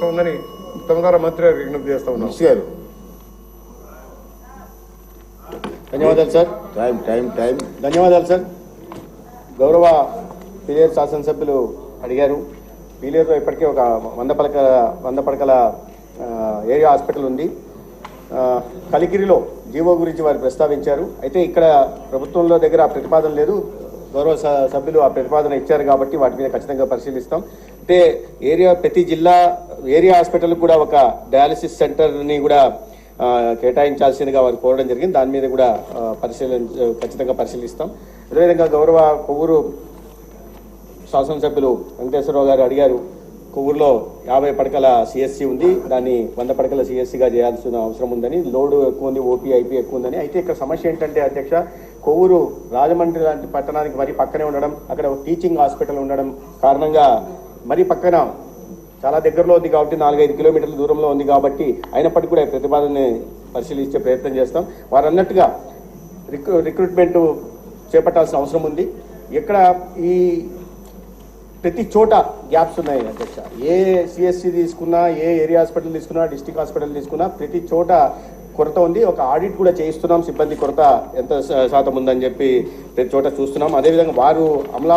ఉందని తమ ద్వారా మంత్రి గారు విజ్ఞప్తి చేస్తా ఉన్నాం. గారు ధన్యవాదాలు సార్. ధన్యవాదాలు సార్. గౌరవ పీలేరు శాసనసభ్యులు అడిగారు. పీలేరులో ఇప్పటికే ఒక 100 పడకల ఏరియా హాస్పిటల్ ఉంది. కలికిరిలో జీవో గురించి వారు ప్రస్తావించారు. అయితే ఇక్కడ ప్రభుత్వంలో దగ్గర ఆ ప్రతిపాదన లేదు. గౌరవ సభ్యులు ఆ ప్రతిపాదన ఇచ్చారు కాబట్టి వాటి మీద ఖచ్చితంగా పరిశీలిస్తాం. అంటే ప్రతి జిల్లా ఏరియా హాస్పిటల్ కూడా ఒక డయాలసిస్ సెంటర్ని కూడా కేటాయించాల్సిందిగా వారు కోరడం జరిగింది. దాని మీద కూడా ఖచ్చితంగా పరిశీలిస్తాం. అదేవిధంగా గౌరవ కొవ్వూరు శాసనసభ్యులు వెంకటేశ్వరరావు గారు అడిగారు. కొవ్వూరులో 50 పడకల సిఎస్సి ఉంది, దాన్ని 100 పడకల సిఎస్సిగా చేయాల్సిన అవసరం ఉందని, లోడు ఎక్కువ ఉంది, ఓపీ ఐపీ ఎక్కువ ఉందని. అయితే ఇక్కడ సమస్య ఏంటంటే అధ్యక్ష, కొవ్వూరు రాజమండ్రి లాంటి పట్టణానికి మరీ పక్కనే ఉండడం, అక్కడ టీచింగ్ హాస్పిటల్ ఉండడం కారణంగా మరీ పక్కన చాలా దగ్గరలో ఉంది కాబట్టి 4-5 కిలోమీటర్ల దూరంలో ఉంది కాబట్టి అయినప్పటికీ కూడా ప్రతిపాదనని పరిశీలించే ప్రయత్నం చేస్తాం. వారు అన్నట్టుగా రిక్రూట్మెంట్ చేపట్టాల్సిన అవసరం ఉంది. ఇక్కడ ఈ ప్రతి చోట గ్యాప్స్ ఉన్నాయి అధ్యక్ష. ఏ సిఎస్సి తీసుకున్నా, ఏ ఏరియా హాస్పిటల్ తీసుకున్నా, డిస్ట్రిక్ట్ హాస్పిటల్ తీసుకున్నా ప్రతి చోట కొరత ఉంది. ఒక ఆడిట్ కూడా చేయిస్తున్నాం. సిబ్బంది కొరత ఎంత శాతం ఉందని చెప్పి ప్రతి చోట చూస్తున్నాం. అదేవిధంగా వారు